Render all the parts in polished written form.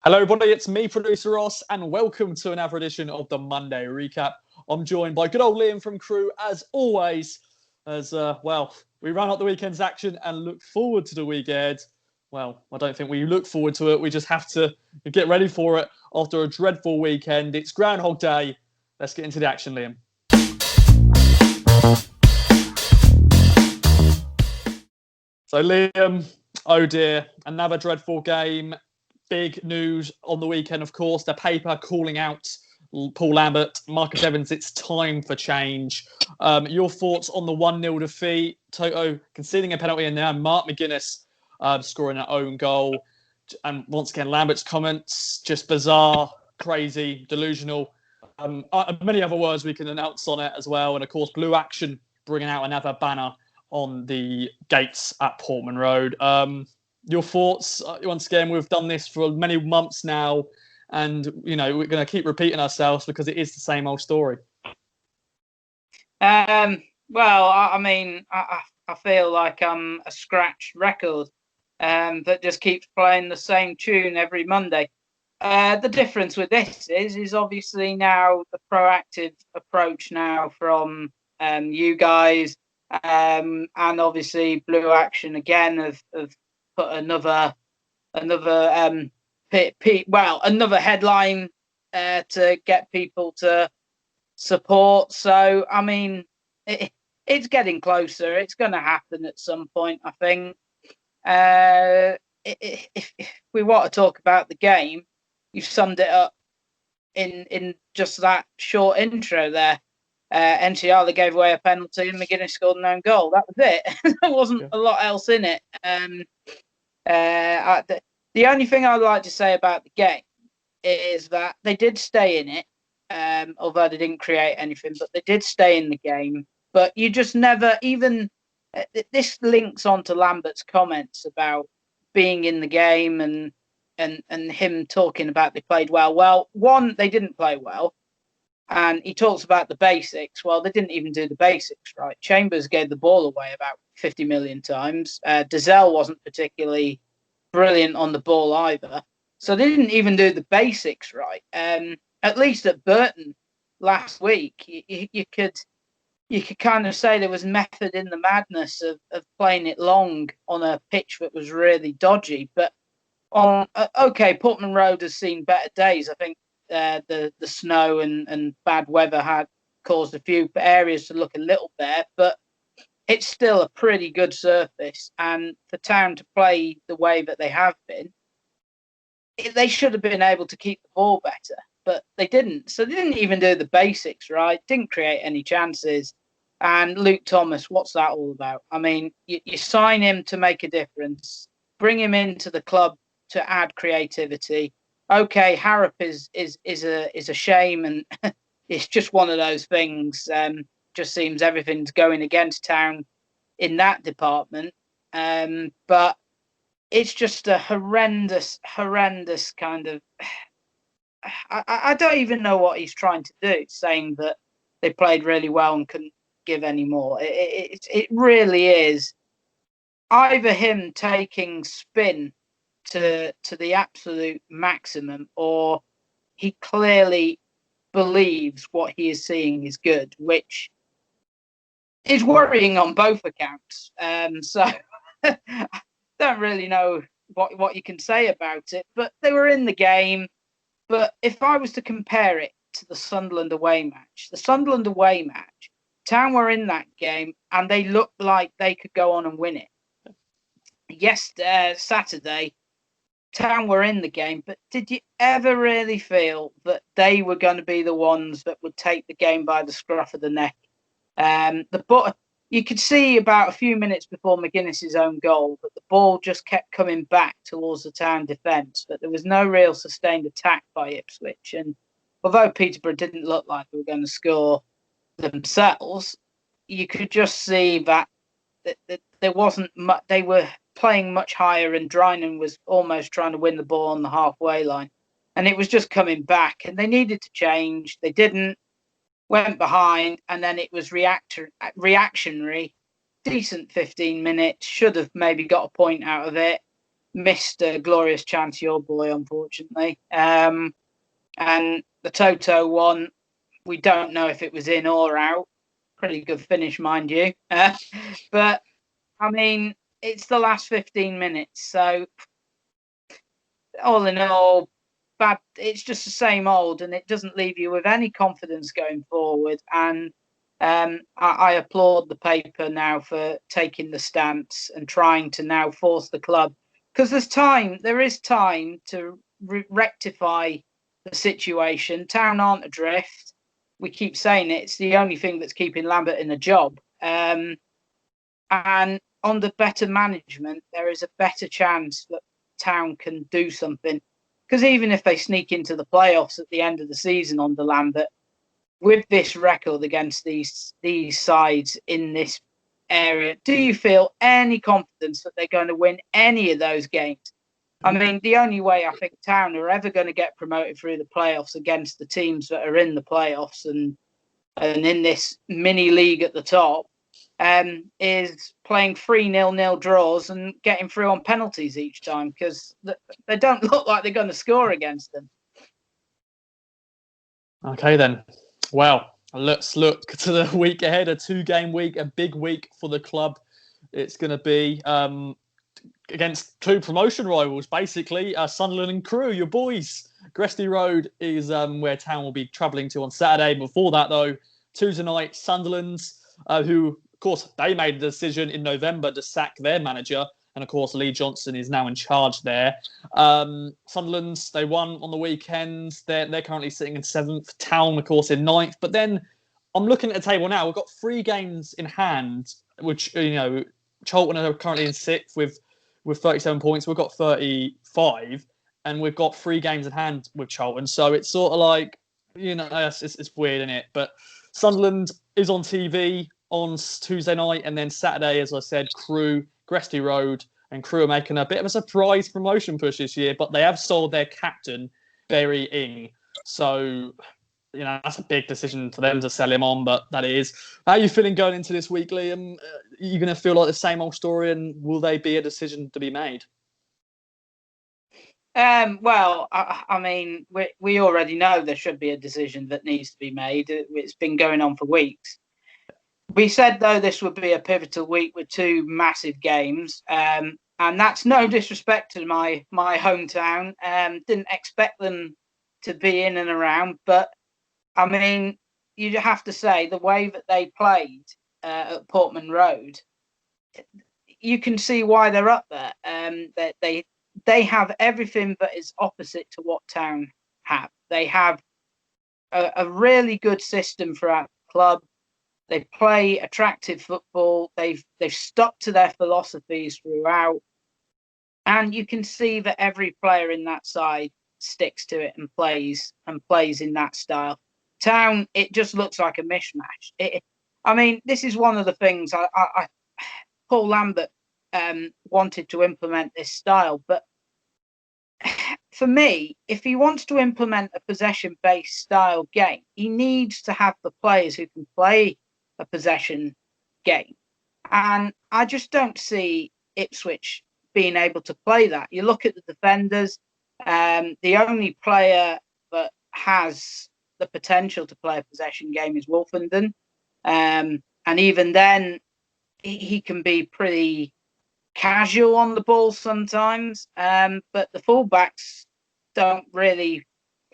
Hello, everybody. It's me, producer Ross, and welcome to another edition of the Monday Recap. I'm joined by good old Liam from Crew, as always. We run up the weekend's action and look forward to the weekend. Well, I don't think we look forward to it. We just have to get ready for it after a dreadful weekend. It's Groundhog Day. Let's get into the action, Liam. So, Liam, oh dear, another dreadful game. Big news on the weekend, of course. The paper calling out Paul Lambert, Marcus Evans. It's time for change. Your thoughts on the 1-0 defeat? Toto conceding a penalty, and now Mark McGuinness scoring an own goal. And once again, Lambert's comments just bizarre, crazy, delusional. Many other words we can announce on it as well. And of course, Blue Action bringing out another banner on the gates at Portman Road. Your thoughts? Once again, we've done this for many months now, and we're going to keep repeating ourselves because it is the same old story. I feel like I'm a scratch record that just keeps playing the same tune every Monday. The difference with this is obviously now the proactive approach now from you guys, and obviously Blue Action again have put another headline to get people to support. So I mean, it's getting closer. It's going to happen at some point, I think. If we want to talk about the game, you've summed it up in just that short intro there. NCR gave away a penalty and McGuinness scored an own goal. That was it. There wasn't a lot else in it. The only thing I'd like to say about the game is that they did stay in it, although they didn't create anything, but they did stay in the game. But you just never even... This links on to Lambert's comments about being in the game and him talking about they played well. Well, one, they didn't play well. And he talks about the basics. Well, they didn't even do the basics right. Chambers gave the ball away about 50 million times. Dazelle wasn't particularly brilliant on the ball either. So they didn't even do the basics right. At least at Burton last week, you could kind of say there was method in the madness of playing it long on a pitch that was really dodgy. But Portman Road has seen better days. I think the snow and bad weather had caused a few areas to look a little bare, but it's still a pretty good surface. And for Town to play the way that they have been, they should have been able to keep the ball better, but they didn't. So they didn't even do the basics right, didn't create any chances. And Luke Thomas, what's that all about? I mean, you sign him to make a difference, bring him into the club to add creativity. Okay, Harrop is a shame, and it's just one of those things. Just seems everything's going against Town in that department. But it's just a horrendous kind of... I don't even know what he's trying to do, saying that they played really well and couldn't give any more. It really is either him taking spin to the absolute maximum, or he clearly believes what he is seeing is good, which is worrying on both accounts. So I don't really know what you can say about it, but they were in the game. But if I was to compare it to the Sunderland away match, Town were in that game and they looked like they could go on and win it. Yes, Saturday, Town were in the game, but did you ever really feel that they were going to be the ones that would take the game by the scruff of the neck? You could see about a few minutes before McGuinness's own goal that the ball just kept coming back towards the Town defence, but there was no real sustained attack by Ipswich. And although Peterborough didn't look like they were going to score themselves, you could just see that there wasn't much. They were playing much higher, and Drinan was almost trying to win the ball on the halfway line, and it was just coming back. And they needed to change. They didn't. Went behind, and then it was reactionary. Decent 15 minutes. Should have maybe got a point out of it. missed a glorious chance, your boy, unfortunately. And the Toto one, we don't know if it was in or out. Pretty good finish, mind you. But, I mean, it's the last 15 minutes. So, all in all, bad. It's just the same old, and it doesn't leave you with any confidence going forward. And I applaud the paper now for taking the stance and trying to now force the club, because there is time to rectify the situation. Town aren't adrift. We keep saying it's the only thing that's keeping Lambert in a job. And under better management, there is a better chance that Town can do something. Because even if they sneak into the playoffs at the end of the season under Lambert, with this record against these sides in this area, do you feel any confidence that they're going to win any of those games? I mean, the only way I think Town are ever going to get promoted through the playoffs against the teams that are in the playoffs and in this mini league at the top is playing 3-0 draws and getting through on penalties each time, because they don't look like they're going to score against them. Okay, then. Well, let's look to the week ahead, a 2-game week, a big week for the club. It's going to be against two promotion rivals, basically, Sunderland and Crewe, your boys. Gresty Road is where Town will be travelling to on Saturday. Before that, though, Tuesday night, Sunderland, who, of course, they made the decision in November to sack their manager. And, of course, Lee Johnson is now in charge there. Sunderland, they won on the weekend. They're currently sitting in 7th. Town, of course, in 9th. But then I'm looking at the table now. We've got 3 games in hand, which, Charlton are currently in 6th with 37 points. We've got 35. And we've got 3 games in hand with Charlton. So it's sort of like, it's weird, isn't it? But Sunderland is on TV on Tuesday night. And then Saturday, as I said, Crewe, Gresty Road, and Crewe are making a bit of a surprise promotion push this year, but they have sold their captain, Barry Ing. So, that's a big decision for them to sell him on, but that is. How are you feeling going into this week, Liam? Are you going to feel like the same old story, and will they be a decision to be made? Well, I mean, we already know there should be a decision that needs to be made. It's been going on for weeks. We said, though, this would be a pivotal week with 2 massive games. And that's no disrespect to my hometown. Didn't expect them to be in and around. But, I mean, you have to say the way that they played at Portman Road, you can see why they're up there. They have everything that is opposite to what Town have. They have a really good system throughout the club. They play attractive football. They've stuck to their philosophies throughout, and you can see that every player in that side sticks to it and plays in that style. Town, it just looks like a mishmash. I mean, this is one of the things Paul Lambert wanted to implement this style, but for me, if he wants to implement a possession-based style game, he needs to have the players who can play a possession game. And I just don't see Ipswich being able to play that. You look at the defenders, the only player that has the potential to play a possession game is Wolfenden. And even then, he can be pretty casual on the ball sometimes. But the fullbacks don't really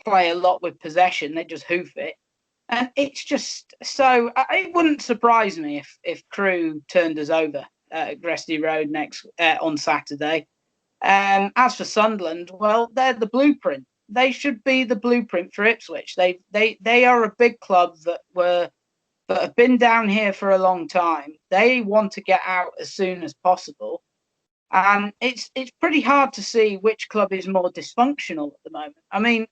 play a lot with possession. They just hoof it. And it's just so. It wouldn't surprise me if Crewe turned us over at Gresty Road on Saturday. As for Sunderland, well, they're the blueprint. They should be the blueprint for Ipswich. They are a big club that have been down here for a long time. They want to get out as soon as possible, and it's pretty hard to see which club is more dysfunctional at the moment. I mean.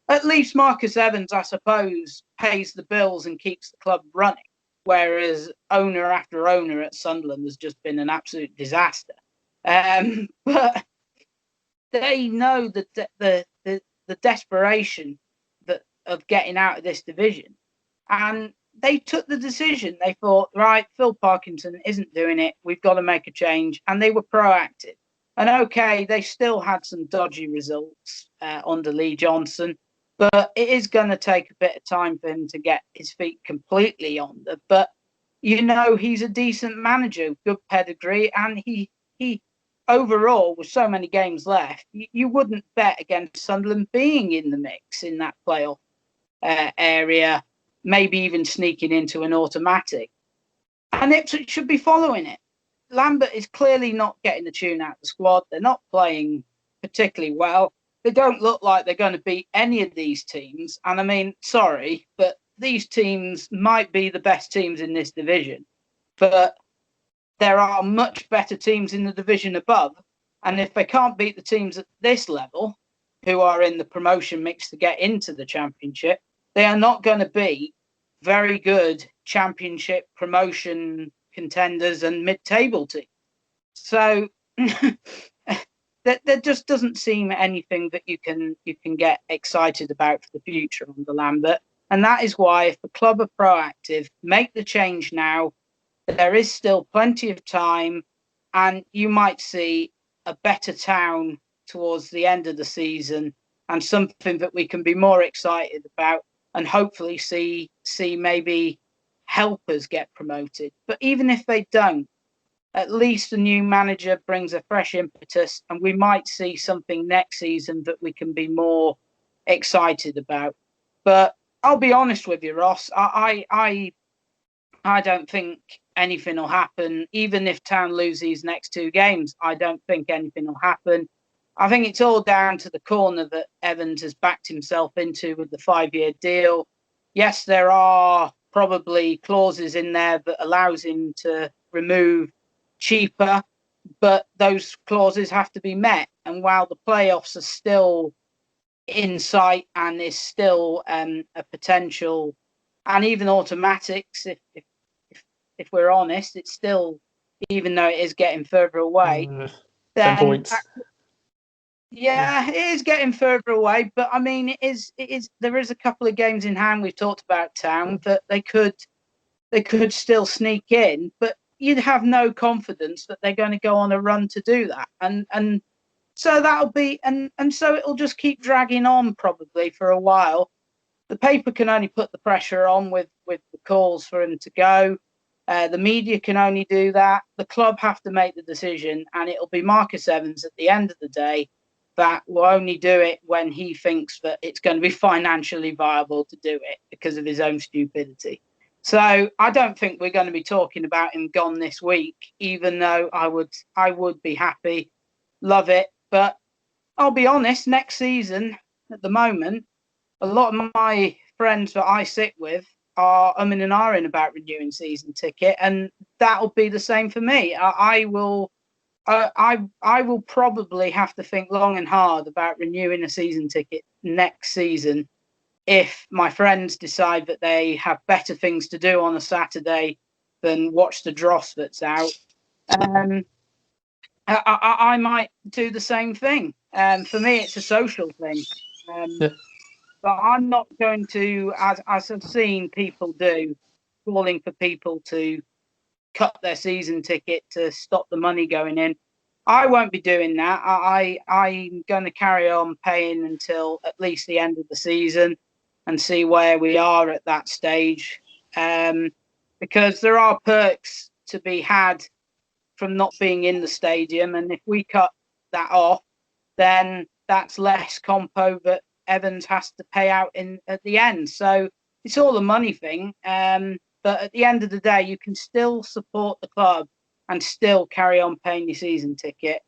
At least Marcus Evans, I suppose, pays the bills and keeps the club running, whereas owner after owner at Sunderland has just been an absolute disaster. But they know the desperation of getting out of this division, and they took the decision. They thought, right, Phil Parkinson isn't doing it. We've got to make a change, and they were proactive. And okay, they still had some dodgy results under Lee Johnson, but it is going to take a bit of time for him to get his feet completely under. But he's a decent manager, good pedigree, and he overall, with so many games left, you wouldn't bet against Sunderland being in the mix in that playoff area, maybe even sneaking into an automatic. And Ipswich should be following it. Lambert is clearly not getting the tune out of the squad. They're not playing particularly well. They don't look like they're going to beat any of these teams. And I mean, sorry, but these teams might be the best teams in this division. But there are much better teams in the division above. And if they can't beat the teams at this level, who are in the promotion mix to get into the Championship, they are not going to be very good Championship promotion contenders and mid-table teams. So there just doesn't seem anything that you can get excited about for the future on the Lambert. And that is why, if the club are proactive, make the change now. There is still plenty of time, and you might see a better town towards the end of the season, and something that we can be more excited about, and hopefully see maybe help us get promoted. But even if they don't, at least a new manager brings a fresh impetus, and we might see something next season that we can be more excited about. But I'll be honest with you, Ross, I don't think anything will happen. Even if Town lose these next two games, I don't think anything will happen. I think it's all down to the corner that Evans has backed himself into with the 5-year deal. Yes, there are probably clauses in there that allows him to remove cheaper, but those clauses have to be met. And while the playoffs are still in sight and is still a potential, and even automatics, if we're honest, it's still, even though it is getting further away, 10 points. Yeah, it is getting further away, but I mean, it is. There is a couple of games in hand. We've talked about Town that they could still sneak in, but you'd have no confidence that they're going to go on a run to do that, and so that'll be, and so it'll just keep dragging on probably for a while. The paper can only put the pressure on with the calls for him to go. The media can only do that. The club have to make the decision, and it'll be Marcus Evans at the end of the day that will only do it when he thinks that it's going to be financially viable to do it because of his own stupidity. So I don't think we're going to be talking about him gone this week, even though I would be happy, love it. But I'll be honest, next season, at the moment, a lot of my friends that I sit with are umming and ahhing about renewing season ticket, and that'll be the same for me. I will probably have to think long and hard about renewing a season ticket next season if my friends decide that they have better things to do on a Saturday than watch the dross that's out. I might do the same thing. For me, it's a social thing. But I'm not going to, as I've seen people do, calling for people to cut their season ticket to stop the money going in. I won't be doing that. I'm going to carry on paying until at least the end of the season and see where we are at that stage. Because there are perks to be had from not being in the stadium. And if we cut that off, then that's less compo that Evans has to pay out at the end. So it's all a money thing. But at the end of the day, you can still support the club and still carry on paying your season ticket,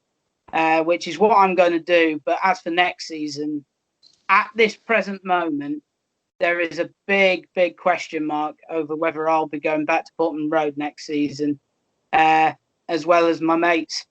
which is what I'm going to do. But as for next season, at this present moment, there is a big, big question mark over whether I'll be going back to Portman Road next season, as well as my mates.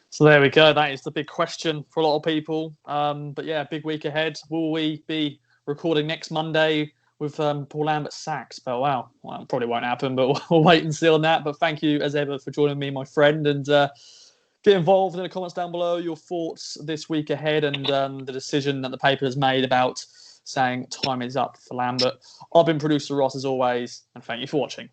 So there we go. That is the big question for a lot of people. But yeah, big week ahead. Will we be recording next Monday with Paul Lambert sacks? But well, probably won't happen, but we'll wait and see on that. But thank you, as ever, for joining me, my friend. And get involved in the comments down below, your thoughts this week ahead and the decision that the paper has made about saying time is up for Lambert. I've been producer Ross, as always, and thank you for watching.